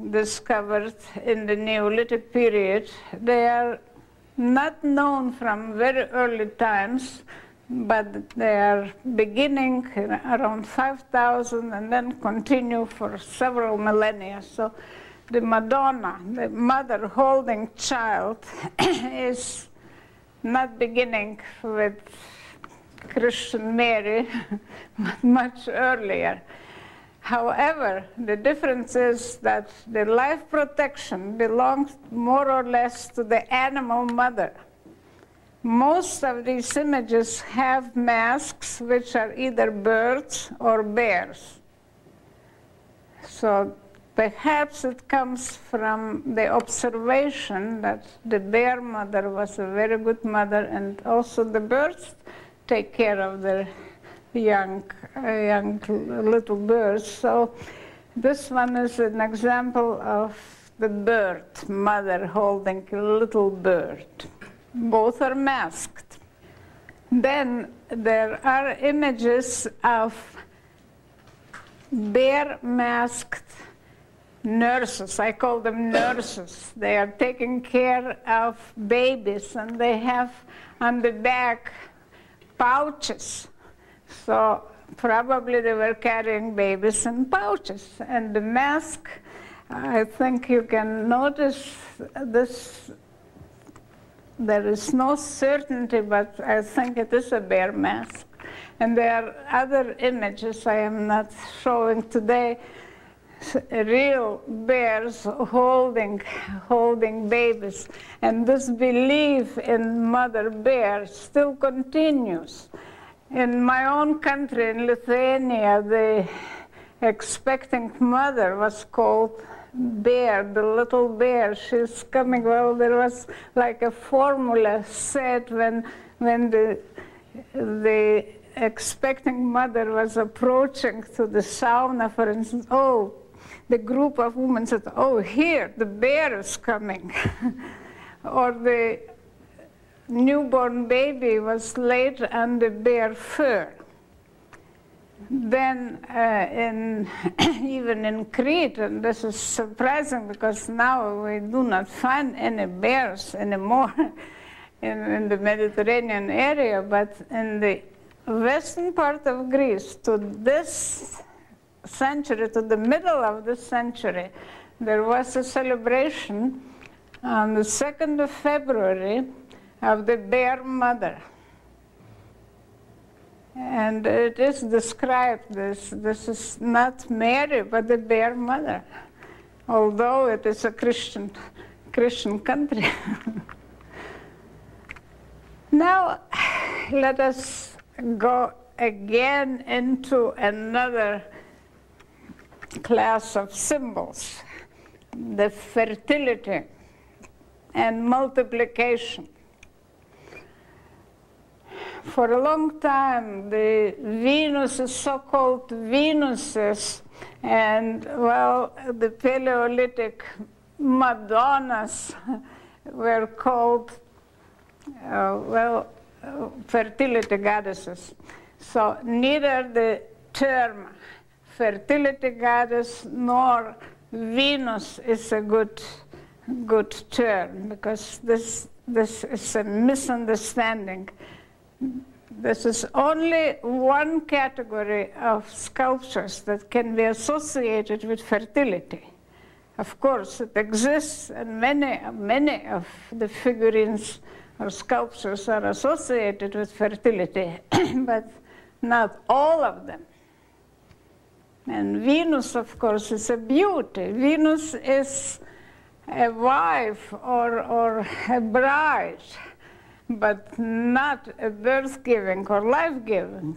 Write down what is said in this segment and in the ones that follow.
discovered in the Neolithic period, they are not known from very early times, but they are beginning around 5,000 and then continue for several millennia. So the Madonna, the mother holding child, is not beginning with Christian Mary, but much earlier. However, the difference is that the life protection belongs more or less to the animal mother. Most of these images have masks which are either birds or bears. So perhaps it comes from the observation that the bear mother was a very good mother, and also the birds take care of their young little birds. So this one is an example of the bird mother holding a little bird. Both are masked. Then there are images of bear masked nurses. I call them nurses. They are taking care of babies, and they have on the back pouches. So probably they were carrying babies in pouches. And the mask, I think you can notice this. There is no certainty, but I think it is a bear mask. And there are other images I am not showing today, real bears holding babies. And this belief in mother bear still continues. In my own country, in Lithuania, the expecting mother was called Bear, the little bear. She's coming. Well, there was like a formula said when the expecting mother was approaching to the sauna, for instance. Oh, the group of women said, "Oh, here, the bear is coming." Or the newborn baby was laid on the bear fur. Then even in Crete, and this is surprising because now we do not find any bears anymore in the Mediterranean area, but in the western part of Greece, to this century, to the middle of this century, there was a celebration on the 2nd of February of the bear mother. And it is described, this is not Mary, but the bear mother, although it is a Christian country. Now, let us go again into another class of symbols, the fertility and multiplication. For a long time, the Venuses, so-called Venuses, and, well, the Paleolithic Madonnas were called, fertility goddesses. So neither the term fertility goddess nor Venus is a good term, because this is a misunderstanding. This is only one category of sculptures that can be associated with fertility. Of course, it exists, and many of the figurines or sculptures are associated with fertility, but not all of them. And Venus, of course, is a beauty. Venus is a wife or a bride, but not a birth-giving or life-giving.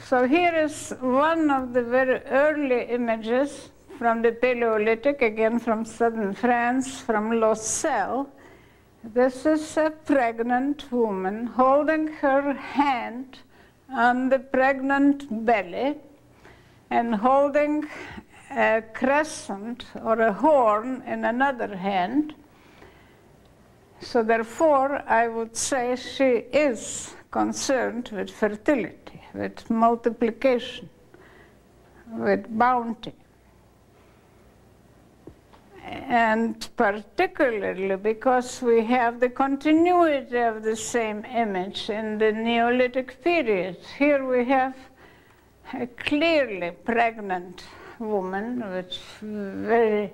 So here is one of the very early images from the Paleolithic, again from southern France, from Locelle. This is a pregnant woman holding her hand on the pregnant belly and holding a crescent or a horn in another hand. So therefore, I would say she is concerned with fertility, with multiplication, with bounty. and particularly because we have the continuity of the same image in the Neolithic period. Here we have a clearly pregnant woman with very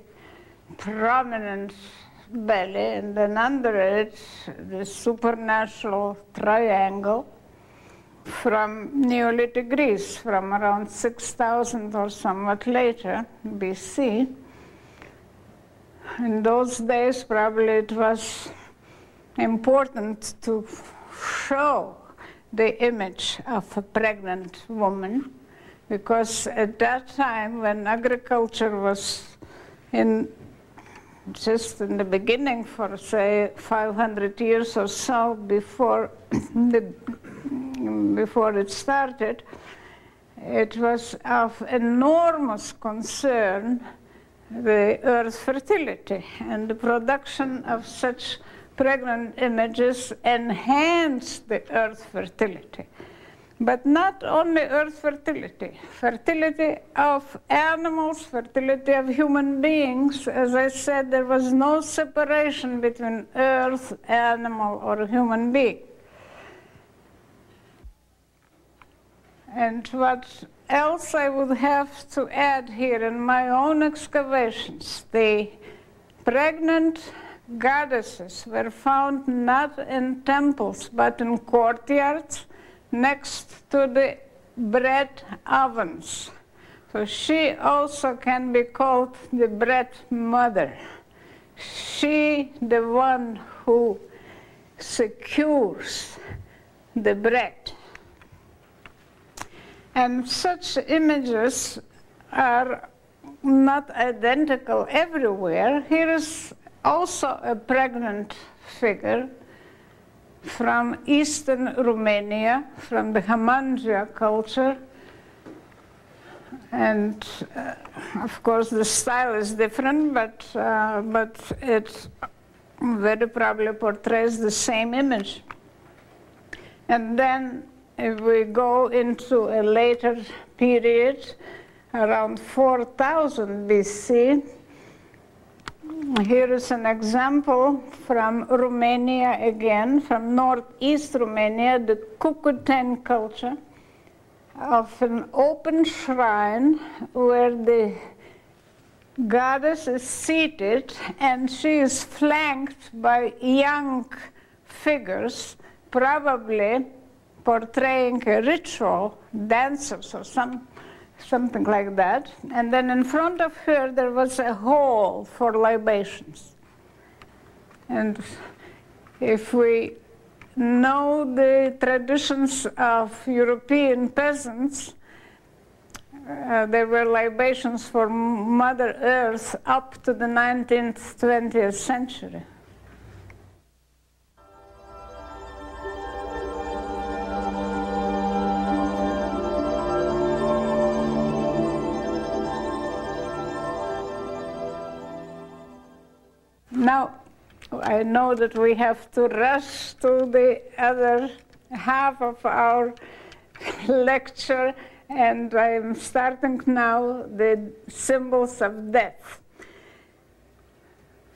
prominent belly, and then under it the supernatural triangle from Neolithic Greece, from around 6,000 or somewhat later BC. In those days, probably it was important to show the image of a pregnant woman, because at that time, when agriculture was just in the beginning for, say, 500 years or so before it started, it was of enormous concern, the earth's fertility, and the production of such pregnant images enhanced the earth's fertility. But not only earth fertility, fertility of animals, fertility of human beings. As I said, there was no separation between earth, animal, or human being. And what else I would have to add here in my own excavations, the pregnant goddesses were found not in temples, but in courtyards next to the bread ovens. So she also can be called the bread mother. She, the one who secures the bread. And such images are not identical everywhere. Here is also a pregnant figure from eastern Romania, from the Hamangia culture. And of course the style is different, but it very probably portrays the same image. And then if we go into a later period, around 4000 BC, here is an example from Romania again, from northeast Romania, the Cucuteni culture, of an open shrine where the goddess is seated and she is flanked by young figures, probably portraying a ritual, dancers or something like that. And then in front of her there was a hall for libations. And if we know the traditions of European peasants, there were libations for Mother Earth up to the 19th, 20th century. Now, I know that we have to rush to the other half of our lecture, and I'm starting now the symbols of death.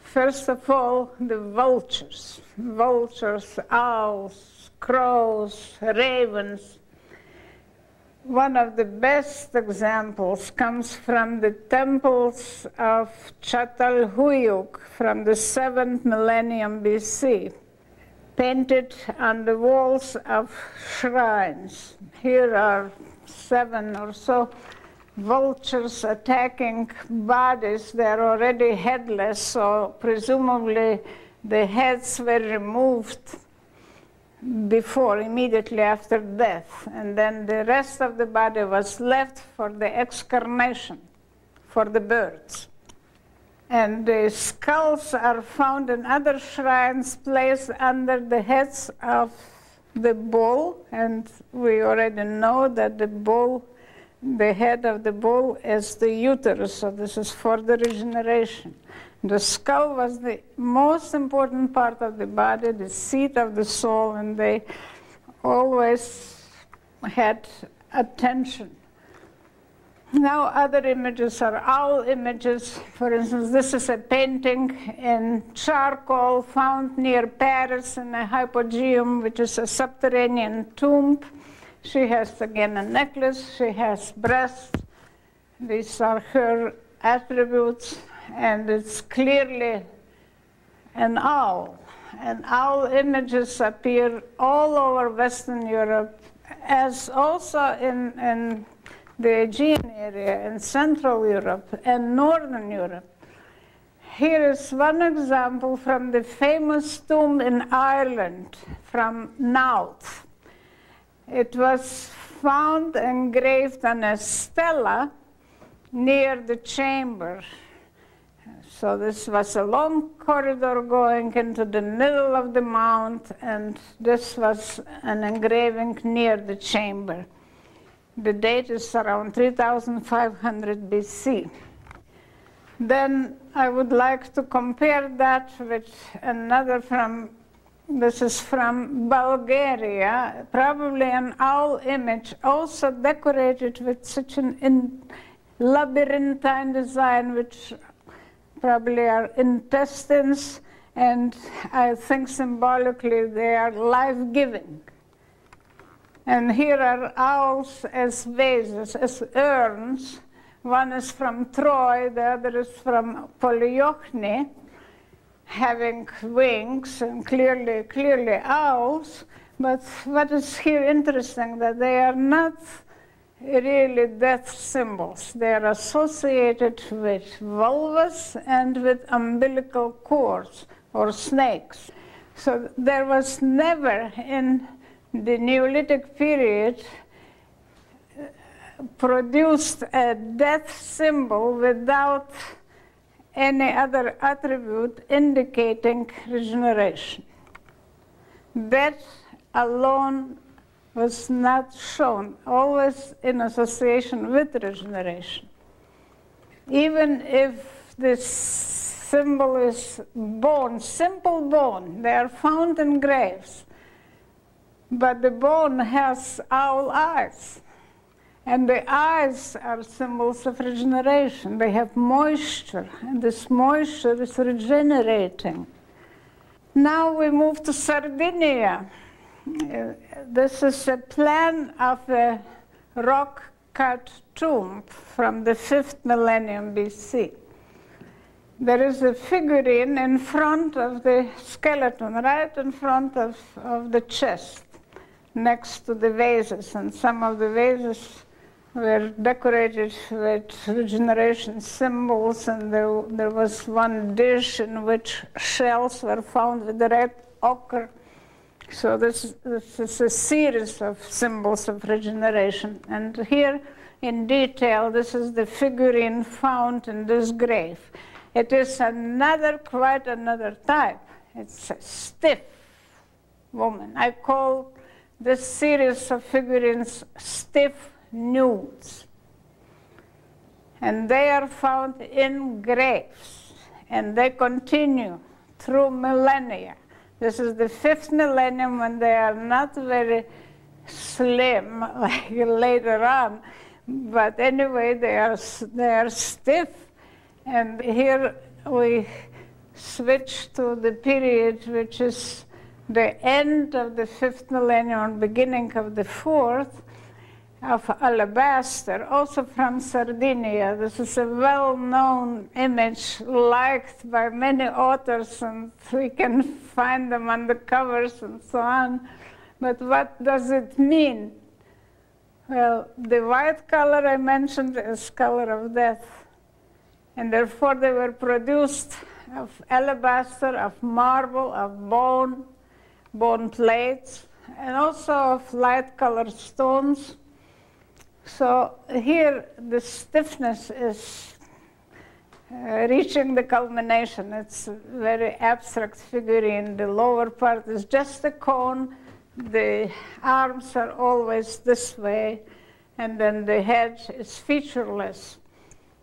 First of all, the vultures. Vultures, owls, crows, ravens. One of the best examples comes from the temples of Çatalhöyük from the 7th millennium BC, painted on the walls of shrines. Here are 7 or so vultures attacking bodies. They're already headless, so presumably the heads were removed immediately after death, and then the rest of the body was left for the excarnation, for the birds. And the skulls are found in other shrines placed under the heads of the bull, and we already know that the bull, the head of the bull is the uterus, so this is for the regeneration. The skull was the most important part of the body, the seat of the soul, and they always had attention Now other images are owl images. For instance, this is a painting in charcoal found near Paris in a hypogeum, which is a subterranean tomb. She has, again, a necklace. She has breasts. These are her attributes, and it's clearly an owl. And owl images appear all over Western Europe, as also in the Aegean area, in Central Europe and Northern Europe. Here is one example from the famous tomb in Ireland, from Naut. It was found engraved on a stela near the chamber. So this was a long corridor going into the middle of the mount, and this was an engraving near the chamber. The date is around 3500 BC. Then I would like to compare that with another this is from Bulgaria, probably an owl image, also decorated with such an labyrinthine design, which probably are intestines, and I think symbolically they are life-giving. And here are owls as vases, as urns. One is from Troy, the other is from Polyocne, having wings and clearly owls. But what is here interesting, that they are not really death symbols. They are associated with vulvas and with umbilical cords or snakes. So there was never in the Neolithic period produced a death symbol without any other attribute indicating regeneration. Death alone was not shown, always in association with regeneration. Even if this symbol is bone, simple bone, they are found in graves, but the bone has owl eyes. And the eyes are symbols of regeneration. They have moisture, and this moisture is regenerating. Now we move to Sardinia. This is a plan of a rock-cut tomb from the 5th millennium BC. There is a figurine in front of the skeleton, right in front of the chest, next to the vases, and some of the vases were decorated with regeneration symbols, and there was one dish in which shells were found with red ochre. So this is a series of symbols of regeneration. And here, in detail, this is the figurine found in this grave. It is quite another type. It's a stiff woman. I call this series of figurines stiff nudes. And they are found in graves, and they continue through millennia. This is the 5th millennium, when they are not very slim like later on, but anyway, they are stiff. And here we switch to the period which is the end of the 5th millennium, beginning of the 4th, of alabaster, also from Sardinia. This is a well-known image, liked by many authors, and we can find them on the covers and so on. But what does it mean? Well, the white color I mentioned is color of death, and therefore they were produced of alabaster, of marble, of bone plates, and also of light-colored stones. So here the stiffness is reaching the culmination. It's a very abstract figurine. The lower part is just a cone. The arms are always this way, and then the head is featureless.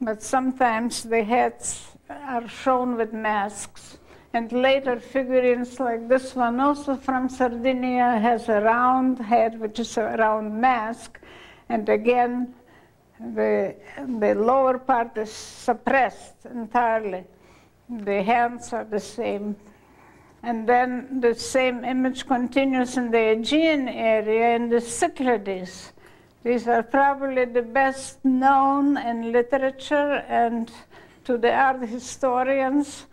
But sometimes the heads are shown with masks. And later figurines like this one, also from Sardinia, has a round head, which is a round mask. And again, the lower part is suppressed entirely. The hands are the same. And then the same image continues in the Aegean area in the Cyclades. These are probably the best known in literature and to the art historians.